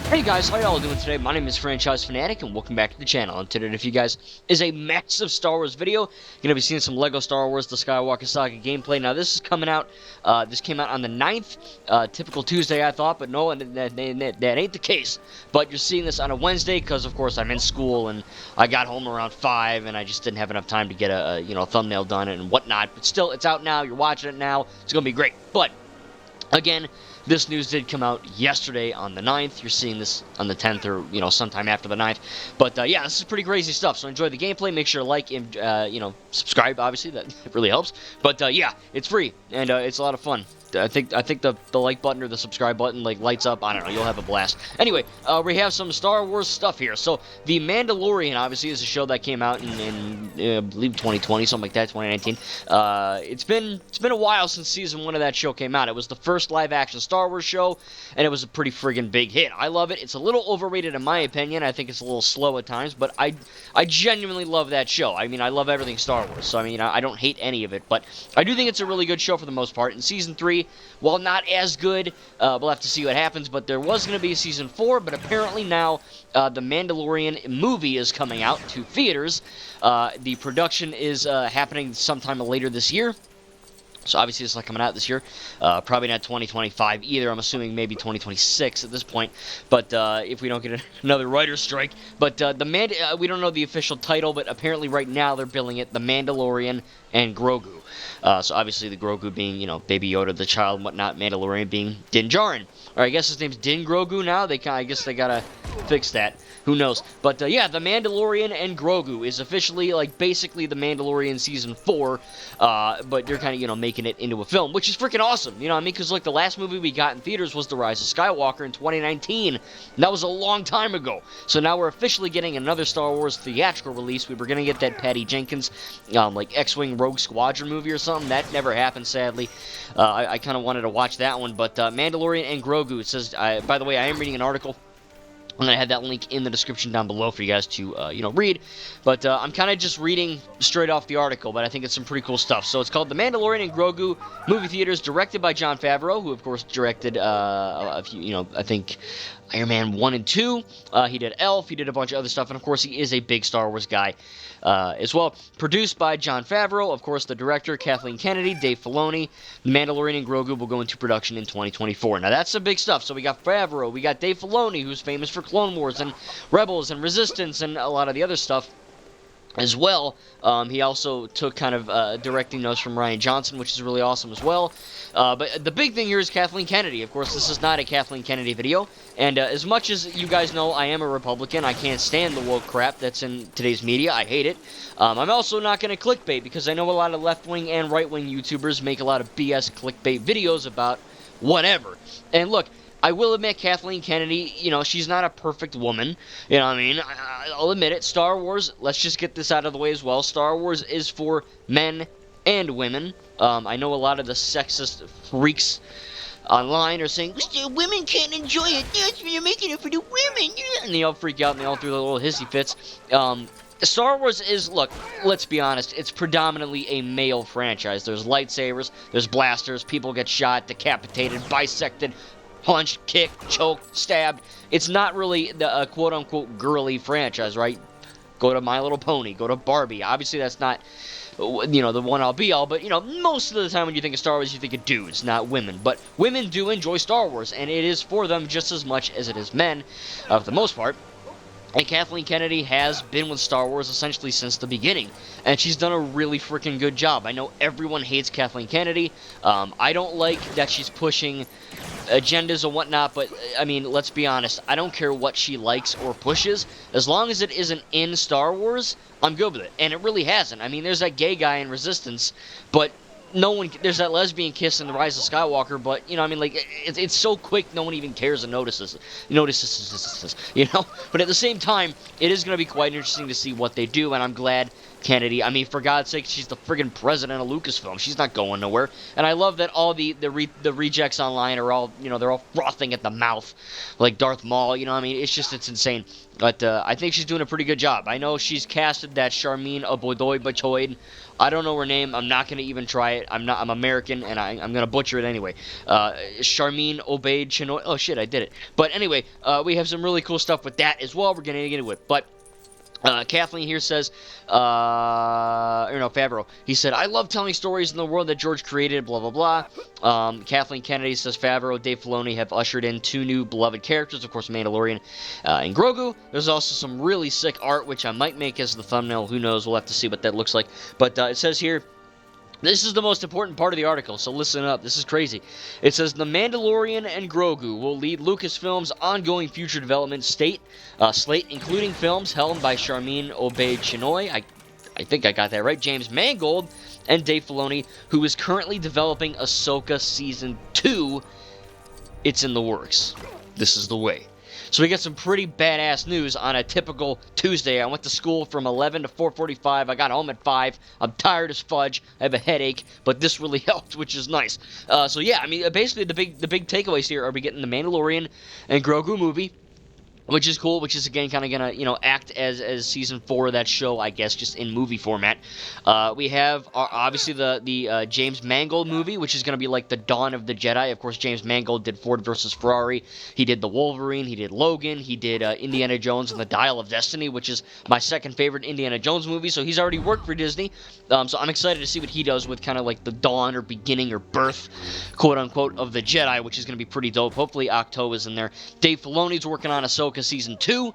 Hey guys, how y'all doing today? My name is Franchise Fanatic, and welcome back to the channel. And today, you guys, is a massive Star Wars video. You're gonna be seeing some Lego Star Wars: The Skywalker Saga gameplay. Now, this is coming out. This came out on the 9th, typical Tuesday, I thought, but no, that ain't the case. But you're seeing this on a Wednesday because, of course, I'm in school and I got home around 5, and I just didn't have enough time to get a thumbnail done and whatnot. But still, it's out now. You're watching it now. It's gonna be great. But again, this news did come out yesterday on the 9th. You're seeing this on the 10th or, sometime after the 9th. But, yeah, this is pretty crazy stuff. So enjoy the gameplay. Make sure to like and, subscribe, obviously. That really helps. But, yeah, it's free, and it's a lot of fun. I think the like button or the subscribe button lights up. I don't know. You'll have a blast. Anyway, we have some Star Wars stuff here. So the Mandalorian obviously is a show that came out in I believe 2020, something like that, 2019. It's been a while since season 1 of that show came out. It was the first live action Star Wars show, and it was a pretty friggin' big hit. I love it. It's a little overrated in my opinion. I think it's a little slow at times, but I genuinely love that show. I mean, I love everything Star Wars, so I mean, I don't hate any of it, but I do think it's a really good show for the most part. In season 3, while not as good, we'll have to see what happens, but there was going to be a season 4, but apparently now the Mandalorian movie is coming out to theaters. The production is happening sometime later this year. So obviously it's not coming out this year. Probably not 2025 either. I'm assuming maybe 2026 at this point. But if we don't get another writer's strike. But we don't know the official title, but apparently right now they're billing it The Mandalorian and Grogu. So obviously the Grogu being, Baby Yoda, the child and whatnot. Mandalorian being Din Djarin. Or I guess his name's Din Grogu now. I guess they gotta fix that. Who knows? But yeah, The Mandalorian and Grogu is officially basically The Mandalorian season 4. But they're kind of making it into a film, which is freaking awesome. You know what I mean? Because the last movie we got in theaters was The Rise of Skywalker in 2019. And that was a long time ago. So now we're officially getting another Star Wars theatrical release. We were gonna get that Patty Jenkins X-Wing Rogue Squadron movie or something. That never happened, sadly. I kind of wanted to watch that one, but Mandalorian and Grogu. It says, by the way, I am reading an article. I'm going to have that link in the description down below for you guys to, read. But I'm kind of just reading straight off the article, but I think it's some pretty cool stuff. So it's called The Mandalorian and Grogu Movie Theaters, directed by Jon Favreau, who, of course, directed a few, I think Iron Man 1 and 2. He did Elf. He did a bunch of other stuff. And, of course, he is a big Star Wars guy as well. Produced by Jon Favreau, of course, the director, Kathleen Kennedy, Dave Filoni. The Mandalorian and Grogu will go into production in 2024. Now, that's some big stuff. So we got Favreau. We got Dave Filoni, who's famous for Clone Wars and Rebels and Resistance and a lot of the other stuff as well. He also took kind of directing notes from Rian Johnson, which is really awesome as well. But the big thing here is Kathleen Kennedy. Of course, this is not a Kathleen Kennedy video. And as much as you guys know I am a Republican, I can't stand the woke crap that's in today's media. I hate it. I'm also not going to clickbait because I know a lot of left-wing and right-wing YouTubers make a lot of BS clickbait videos about whatever. And look, I will admit Kathleen Kennedy, she's not a perfect woman. You know what I mean? I'll admit it. Star Wars, let's just get this out of the way as well. Star Wars is for men and women. I know a lot of the sexist freaks online are saying, women can't enjoy it. Yes, you're making it for the women. And they all freak out and they all do their little hissy fits. Star Wars is, look, let's be honest, it's predominantly a male franchise. There's lightsabers, there's blasters, people get shot, decapitated, bisected, punched, kicked, choked, stabbed. It's not really the quote-unquote girly franchise, right? Go to My Little Pony, go to Barbie. Obviously, that's not, the one-all be-all, but, most of the time when you think of Star Wars, you think of dudes, not women. But women do enjoy Star Wars, and it is for them just as much as it is men, for the most part. And Kathleen Kennedy has been with Star Wars essentially since the beginning. And she's done a really freaking good job. I know everyone hates Kathleen Kennedy. I don't like that she's pushing agendas and whatnot, but, I mean, let's be honest. I don't care what she likes or pushes. As long as it isn't in Star Wars, I'm good with it. And it really hasn't. I mean, there's that gay guy in Resistance, but there's that lesbian kiss in The Rise of Skywalker, but, it's so quick, no one even cares and notices. But at the same time, it is going to be quite interesting to see what they do, and I'm glad Kennedy. I mean, for God's sake, she's the friggin' president of Lucasfilm. She's not going nowhere. And I love that all the rejects online are all, they're all frothing at the mouth, like Darth Maul. I mean, it's insane. But I think she's doing a pretty good job. I know she's casted that Charmin Obodoy. I don't know her name. I'm not going to even try it. I'm American, and I'm going to butcher it anyway. Charmin Obaid Chinoy. Oh, shit, I did it. But anyway, we have some really cool stuff with that as well. We're going to get into it. But Kathleen here says, Favreau, he said, I love telling stories in the world that George created, blah, blah, blah. Kathleen Kennedy says, Favreau, Dave Filoni have ushered in 2 new beloved characters, of course, Mandalorian and Grogu. There's also some really sick art, which I might make as the thumbnail. Who knows? We'll have to see what that looks like. But it says here, this is the most important part of the article, so listen up. This is crazy. It says, The Mandalorian and Grogu will lead Lucasfilm's ongoing future development slate, including films helmed by Charmin Obaid Chinoy, I think I got that right, James Mangold, and Dave Filoni, who is currently developing Ahsoka Season 2. It's in the works. This is the way. So we got some pretty badass news on a typical Tuesday. I went to school from 11 to 4:45. I got home at 5. I'm tired as fudge. I have a headache, but this really helped, which is nice. So yeah, I mean, basically the big takeaways here are we getting the Mandalorian and Grogu movie, which is cool, which is, again, kind of going to, act as Season 4 of that show, I guess, just in movie format. We have, obviously, the James Mangold movie, which is going to be like the Dawn of the Jedi. Of course, James Mangold did Ford versus Ferrari. He did The Wolverine. He did Logan. He did Indiana Jones and the Dial of Destiny, which is my second favorite Indiana Jones movie. So he's already worked for Disney. So I'm excited to see what he does with kind of like the dawn or beginning or birth, quote-unquote, of the Jedi, which is going to be pretty dope. Hopefully Octo is in there. Dave Filoni's working on Ahsoka Season 2.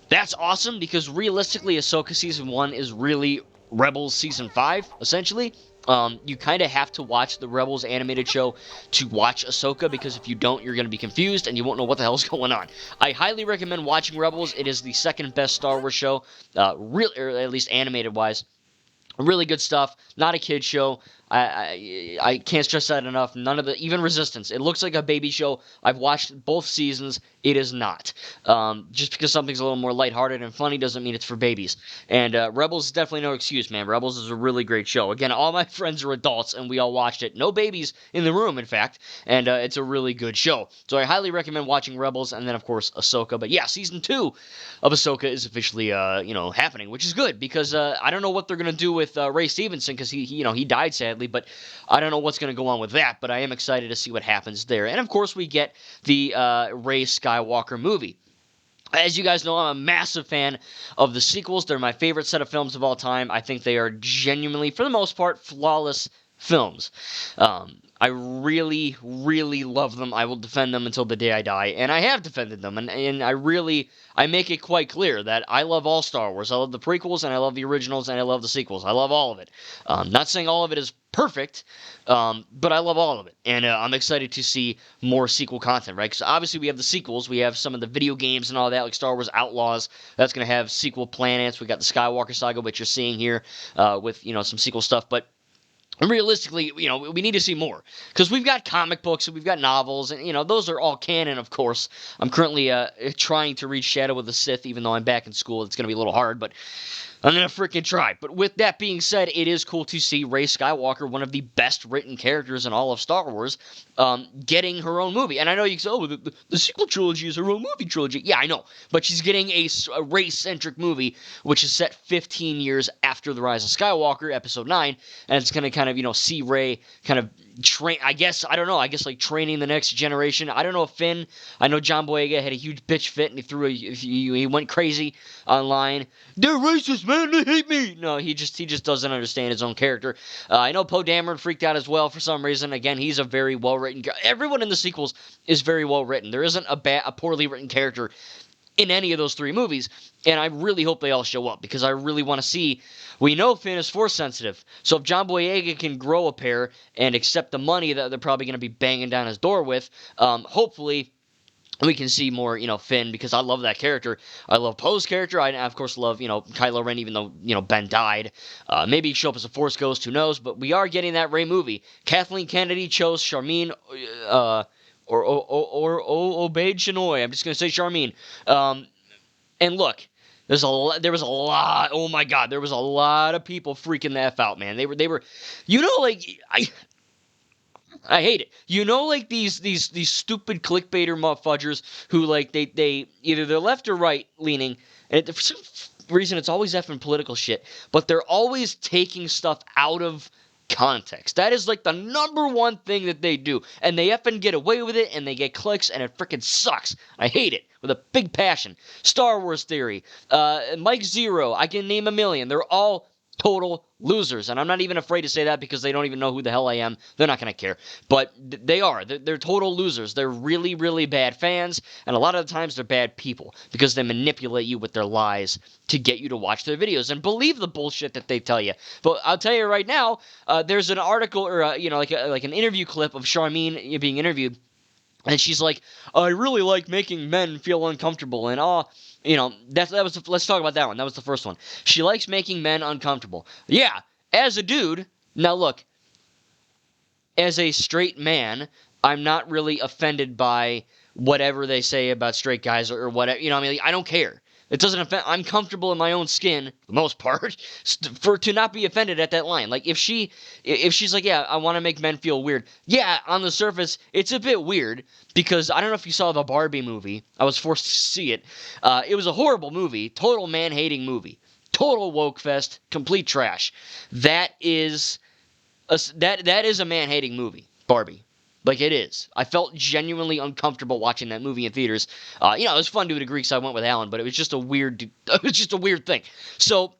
That's awesome because realistically Ahsoka Season 1 is really Rebels Season 5, essentially. You kind of have to watch the Rebels animated show to watch Ahsoka, because if you don't, you're going to be confused and you won't know what the hell's going on. I highly recommend watching Rebels. It is the second best Star Wars show, really, or at least animated-wise. Really good stuff. Not a kid show. I can't stress that enough. None of the, even Resistance. It looks like a baby show. I've watched both seasons. It is not. Just because something's a little more lighthearted and funny doesn't mean it's for babies. And Rebels is definitely no excuse, man. Rebels is a really great show. Again, all my friends are adults, and we all watched it. No babies in the room, in fact. And it's a really good show. So I highly recommend watching Rebels, and then, of course, Ahsoka. But yeah, Season 2 of Ahsoka is officially, happening, which is good, because I don't know what they're going to do with Ray Stevenson, because he died, sadly, but I don't know what's going to go on with that, but I am excited to see what happens there. And, of course, we get the Rey Skywalker movie. As you guys know, I'm a massive fan of the sequels. They're my favorite set of films of all time. I think they are genuinely, for the most part, flawless films. I really, really love them. I will defend them until the day I die, and I have defended them, and I make it quite clear that I love all Star Wars. I love the prequels, and I love the originals, and I love the sequels. I love all of it. Not saying all of it is perfect, but I love all of it, and I'm excited to see more sequel content, right? Because obviously we have the sequels, we have some of the video games and all that, like Star Wars Outlaws, that's going to have sequel planets. We got the Skywalker saga, which you're seeing here with, some sequel stuff, but realistically, we need to see more, because we've got comic books and we've got novels, and those are all canon, of course. I'm currently trying to read Shadow of the Sith, even though I'm back in school. It's going to be a little hard, but I'm going to freaking try. But with that being said, it is cool to see Rey Skywalker, one of the best written characters in all of Star Wars, getting her own movie. And I know you say, oh, the sequel trilogy is her own movie trilogy. Yeah, I know. But she's getting a Rey-centric movie, which is set 15 years after The Rise of Skywalker, Episode 9. And it's going to kind of, see Rey kind of train, I guess like training the next generation. I don't know if Finn, I know John Boyega had a huge bitch fit and he went crazy online. They're racist, man, they hate me. No, he just doesn't understand his own character. I know Poe Dameron freaked out as well for some reason. Again, he's a very well-written, everyone in the sequels is very well-written. There isn't a poorly written character in any of those 3 movies, and I really hope they all show up, because I really want to see. We know Finn is Force sensitive, so if John Boyega can grow a pair and accept the money that they're probably going to be banging down his door with, hopefully we can see more, Finn, because I love that character. I love Poe's character. I, of course, love, Kylo Ren, even though, Ben died. Maybe he show up as a Force ghost, who knows, but we are getting that Rey movie. Kathleen Kennedy chose Charmin, or Obaid Chinoy. I'm just going to say Charmin. And look, There was a lot. Oh my God, there was a lot of people freaking the F out, man. They were, like I hate it. Like these stupid clickbaiter motherfuckers who like they either they're left or right leaning, and for some reason it's always effing political shit, but they're always taking stuff out of context. That is like the number one thing that they do, and they effing get away with it, and they get clicks, and it freaking sucks. I hate it with a big passion. Star Wars Theory, Mike Zero, I can name a million. They're all total losers, and I'm not even afraid to say that because they don't even know who the hell I am. They're not going to care, but they are. They're total losers. They're really, really bad fans, and a lot of the times they're bad people because they manipulate you with their lies to get you to watch their videos and believe the bullshit that they tell you. But I'll tell you right now, there's an article or like an interview clip of Charmaine being interviewed, and she's like, I really like making men feel uncomfortable, and let's talk about that one. That was the first one. She likes making men uncomfortable. Yeah, as a dude, now look, as a straight man, I'm not really offended by whatever they say about straight guys or whatever. I don't care. It doesn't offend. I'm comfortable in my own skin, for the most part, to not be offended at that line. Like if she's like, yeah, I want to make men feel weird. Yeah, on the surface, it's a bit weird because I don't know if you saw the Barbie movie. I was forced to see it. It was a horrible movie, total man-hating movie, total woke fest, complete trash. That is a man-hating movie, Barbie. Like, it is. I felt genuinely uncomfortable watching that movie in theaters. It was fun to a degree because I went with Alan, but it was just a weird thing. So,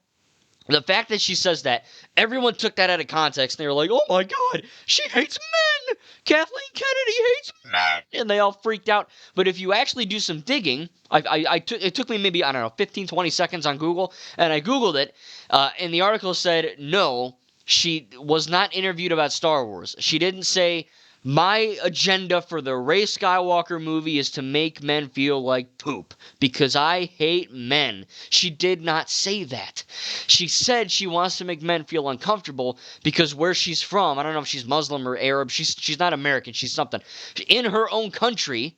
the fact that she says that, everyone took that out of context, and they were like, oh my God, she hates men! Kathleen Kennedy hates men! And they all freaked out. But if you actually do some digging, it took me maybe, 15, 20 seconds on Google, and I Googled it, and the article said, no, she was not interviewed about Star Wars. She didn't say, my agenda for the Rey Skywalker movie is to make men feel like poop because I hate men. She did not say that. She said she wants to make men feel uncomfortable because where she's from, I don't know if she's Muslim or Arab, she's not American, she's something. In her own country,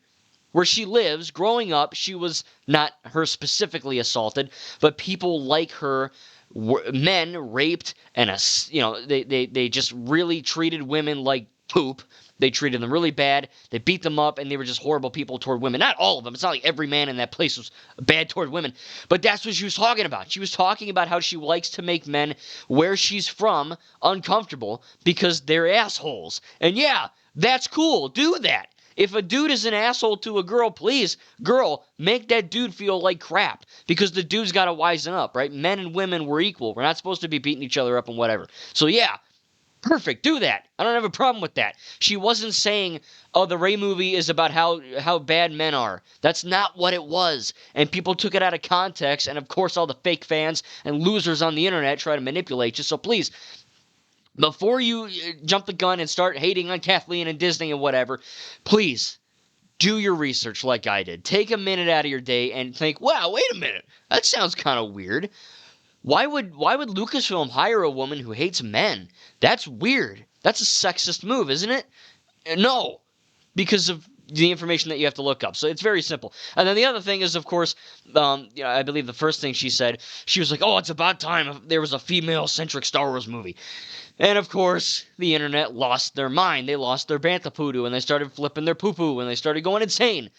where she lives, growing up, she was not her specifically assaulted, but people like her, men raped, and they just really treated women like poop. They treated them really bad. They beat them up, and they were just horrible people toward women. Not all of them. It's not like every man in that place was bad toward women. But that's what she was talking about. She was talking about how she likes to make men where she's from uncomfortable because they're assholes. And yeah, that's cool. Do that. If a dude is an asshole to a girl, please, girl, make that dude feel like crap. Because the dude's got to wisen up, right? Men and women were equal. We're not supposed to be beating each other up and whatever. So yeah. Perfect, do that. I don't have a problem with that. She wasn't saying, oh, the Rey movie is about how bad men are. That's not what it was. And people took it out of context, and of course all the fake fans and losers on the internet try to manipulate you. So please, before you jump the gun and start hating on Kathleen and Disney and whatever, please, do your research like I did. Take a minute out of your day and think, wow, wait a minute. That sounds kind of weird. Why would Lucasfilm hire a woman who hates men? That's weird. That's a sexist move, isn't it? No, because of the information that you have to look up. So it's very simple. And then the other thing is, of course, I believe the first thing she said, she was like, oh, it's about time there was a female-centric Star Wars movie. And, of course, the internet lost their mind. They lost their bantha-poodoo, and they started flipping their poo-poo, and they started going insane.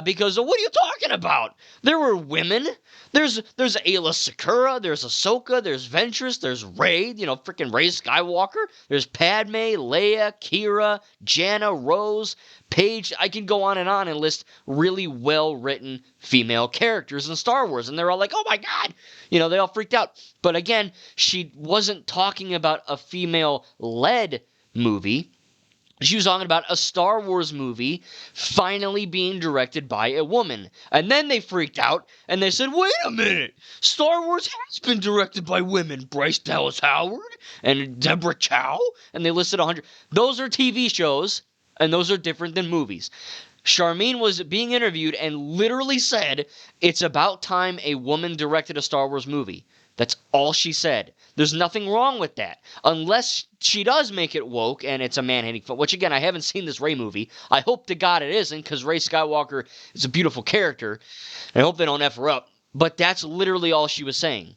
Because, what are you talking about? There were women. There's Ayla Secura, there's Ahsoka, there's Ventress, there's Rey, freaking Rey Skywalker. There's Padme, Leia, Kira, Janna, Rose, Paige. I can go on and list really well-written female characters in Star Wars. And they're all like, oh my God. They all freaked out. But again, she wasn't talking about a female-led movie. She was talking about a Star Wars movie finally being directed by a woman. And then they freaked out, and they said, wait a minute! Star Wars has been directed by women. Bryce Dallas Howard and Deborah Chow. And they listed 100. Those are TV shows, and those are different than movies. Charmaine was being interviewed and literally said, it's about time a woman directed a Star Wars movie. That's all she said. There's nothing wrong with that. Unless she does make it woke and it's a man-hating film. Which, again, I haven't seen this Rey movie. I hope to God it isn't, because Rey Skywalker is a beautiful character. I hope they don't F her up. But that's literally all she was saying.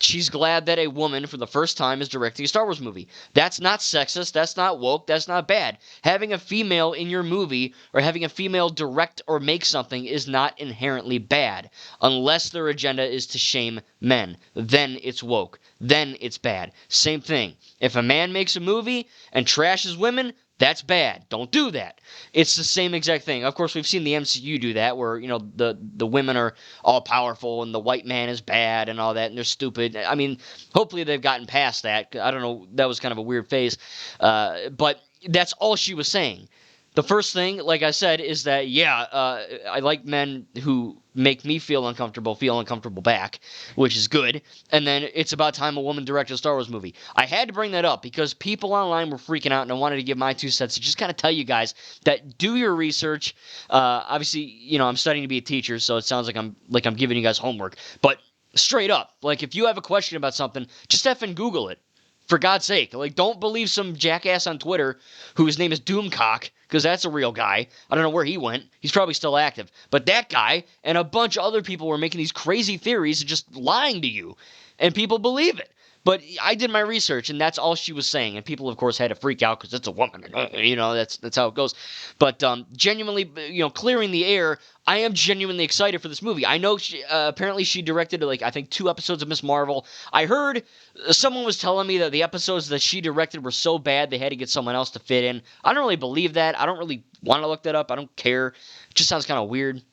She's glad that a woman, for the first time, is directing a Star Wars movie. That's not sexist. That's not woke. That's not bad. Having a female in your movie or having a female direct or make something is not inherently bad, unless their agenda is to shame men. Then it's woke. Then it's bad. Same thing. If a man makes a movie and trashes women, that's bad. Don't do that. It's the same exact thing. Of course, we've seen the MCU do that, where the women are all powerful and the white man is bad and all that, and they're stupid. I mean, hopefully they've gotten past that. I don't know. That was kind of a weird phase, but that's all she was saying. The first thing, like I said, is that, I like men who make me feel uncomfortable back, which is good. And then it's about time a woman directed a Star Wars movie. I had to bring that up because people online were freaking out, and I wanted to give my 2 cents to just kind of tell you guys that do your research. Obviously, I'm studying to be a teacher, so it sounds like I'm giving you guys homework. But straight up, like, if you have a question about something, just effing Google it. For God's sake, like, don't believe some jackass on Twitter whose name is Doomcock, because that's a real guy. I don't know where he went. He's probably still active. But that guy and a bunch of other people were making these crazy theories and just lying to you. And people believe it. But I did my research, and that's all she was saying. And people, of course, had to freak out because it's a woman. That's how it goes. But genuinely, clearing the air, I am genuinely excited for this movie. I know apparently she directed, I think 2 episodes of Miss Marvel. I heard someone was telling me that the episodes that she directed were so bad they had to get someone else to fit in. I don't really believe that. I don't really want to look that up. I don't care. It just sounds kind of weird.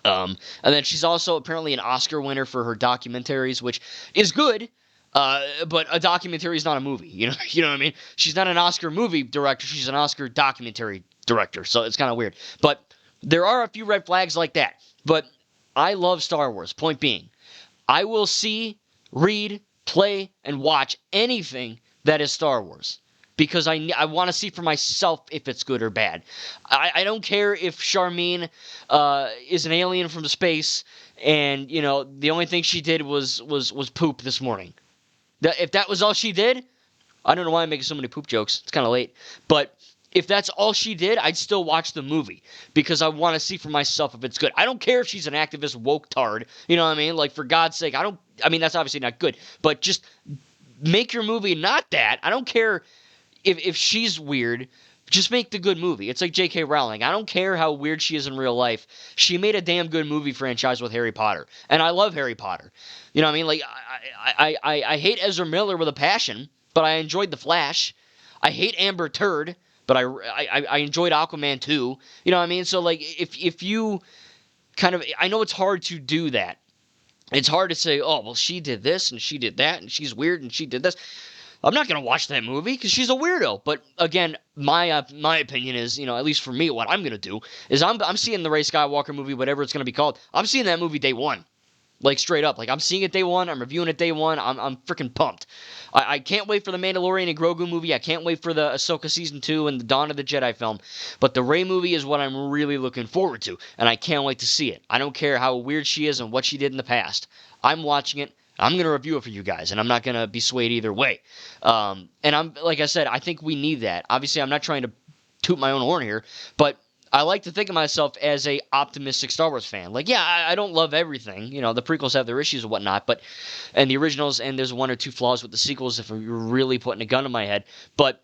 And then she's also apparently an Oscar winner for her documentaries, which is good. But a documentary is not a movie, you know what I mean? She's not an Oscar movie director, she's an Oscar documentary director, so it's kind of weird. But there are a few red flags like that. But I love Star Wars, point being. I will see, read, play, and watch anything that is Star Wars. Because I want to see for myself if it's good or bad. I don't care if Charmin is an alien from space and, the only thing she did was poop this morning. If that was all she did, I don't know why I'm making so many poop jokes. It's kind of late. But if that's all she did, I'd still watch the movie because I want to see for myself if it's good. I don't care if she's an activist woke tard. You know what I mean? Like, for God's sake, that's obviously not good. But just make your movie not that. I don't care if she's weird. Just make the good movie. It's like J.K. Rowling. I don't care how weird she is in real life. She made a damn good movie franchise with Harry Potter. And I love Harry Potter. You know what I mean? Like, I hate Ezra Miller with a passion, but I enjoyed The Flash. I hate Amber Turd, but I enjoyed Aquaman 2. You know what I mean? So, like, if you kind of... I know it's hard to do that. It's hard to say, oh, well, she did this, and she did that, and she's weird, and she did this. I'm not going to watch that movie because she's a weirdo. But again, my opinion is, at least for me, what I'm going to do is I'm seeing the Rey Skywalker movie, whatever it's going to be called. I'm seeing that movie day one. Like, straight up. Like, I'm seeing it day one. I'm reviewing it day one. I'm freaking pumped. I can't wait for the Mandalorian and Grogu movie. I can't wait for the Ahsoka Season 2 and the Dawn of the Jedi film. But the Rey movie is what I'm really looking forward to. And I can't wait to see it. I don't care how weird she is and what she did in the past. I'm watching it. I'm going to review it for you guys, and I'm not going to be swayed either way. And like I said, I think we need that. Obviously, I'm not trying to toot my own horn here, but I like to think of myself as a optimistic Star Wars fan. Like, yeah, I don't love everything. The prequels have their issues and whatnot, and the originals, and there's 1 or 2 flaws with the sequels if you're really putting a gun to my head. But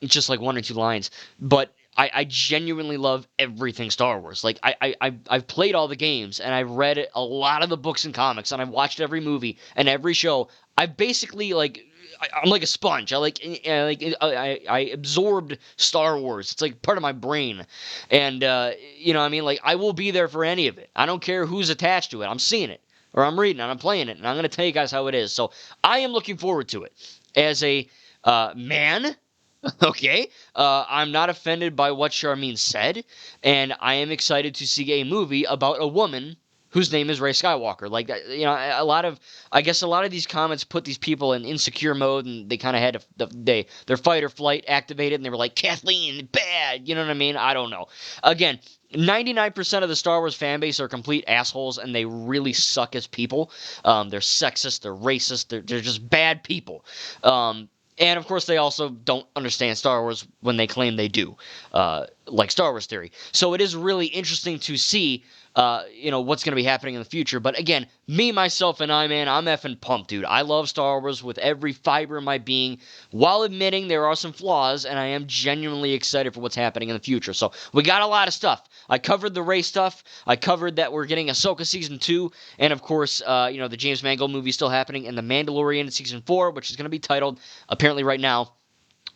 it's just like 1 or 2 lines. But I genuinely love everything Star Wars. Like, I've played all the games, and I've read a lot of the books and comics, and I've watched every movie and every show. I basically, I'm like a sponge. I absorbed Star Wars. It's like part of my brain. And, you know what I mean? Like, I will be there for any of it. I don't care who's attached to it. I'm seeing it, or I'm reading it, and I'm playing it, and I'm going to tell you guys how it is. So, I am looking forward to it. As a man... Okay, I'm not offended by what Charmin said, and I am excited to see a movie about a woman whose name is Rey Skywalker. Like, I guess a lot of these comments put these people in insecure mode, and they kind of had their fight or flight activated, and they were like, Kathleen, bad, you know what I mean? I don't know. Again, 99% of the Star Wars fan base are complete assholes, and they really suck as people. They're sexist, they're racist, they're just bad people. And, of course, they also don't understand Star Wars when they claim they do, like Star Wars Theory. So it is really interesting to see what's going to be happening in the future. But again, me, myself, and I, man, I'm effing pumped, dude. I love Star Wars with every fiber of my being, while admitting there are some flaws, and I am genuinely excited for what's happening in the future. So we got a lot of stuff. I covered the Rey stuff. I covered that we're getting Ahsoka Season 2, and of course, the James Mangold movie still happening, and the Mandalorian Season 4, which is going to be titled, apparently right now,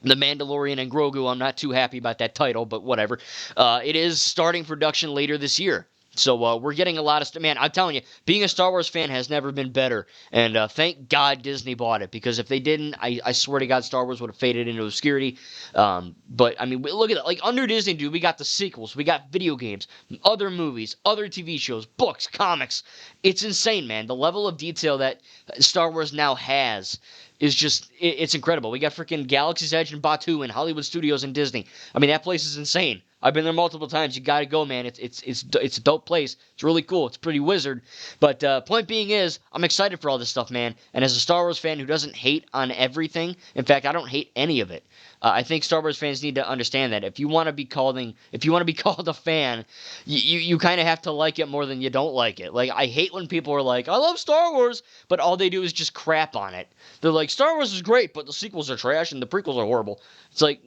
The Mandalorian and Grogu. I'm not too happy about that title, but whatever. It is starting production later this year. So we're getting a lot of stuff. Man, I'm telling you, being a Star Wars fan has never been better. And thank God Disney bought it, because if they didn't, I swear to God, Star Wars would have faded into obscurity. But, I mean, look at that. Like, under Disney, dude, we got the sequels. We got video games, other movies, other TV shows, books, comics. It's insane, man. The level of detail that Star Wars now has is just, it's incredible. We got freaking Galaxy's Edge and Batuu and Hollywood Studios and Disney. I mean, that place is insane. I've been there multiple times. You got to go, man. It's a dope place. It's really cool. It's pretty wizard. But point being is, I'm excited for all this stuff, man. And as a Star Wars fan who doesn't hate on everything, in fact, I don't hate any of it. I think Star Wars fans need to understand that if you want to be called a fan, you kind of have to like it more than you don't like it. Like, I hate when people are like, I love Star Wars, but all they do is just crap on it. They're like, Star Wars is great, but the sequels are trash and the prequels are horrible. It's like,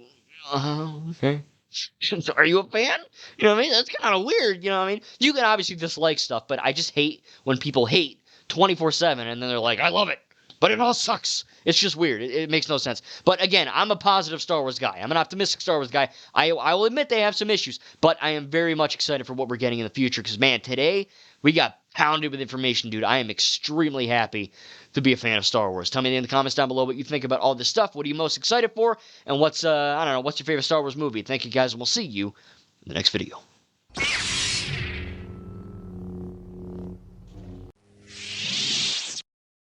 okay. So are you a fan? You know what I mean? That's kind of weird, you know what I mean? You can obviously dislike stuff, but I just hate when people hate 24/7 and then they're like, I love it, but it all sucks. It's just weird. It makes no sense. But again, I'm a positive Star Wars guy. I'm an optimistic Star Wars guy. I will admit they have some issues, but I am very much excited for what we're getting in the future, because, man, today we got pounded with information, dude. I am extremely happy to be a fan of Star Wars. Tell me in the comments down below what you think about all this stuff. What are you most excited for? And what's your favorite Star Wars movie? Thank you, guys, and we'll see you in the next video.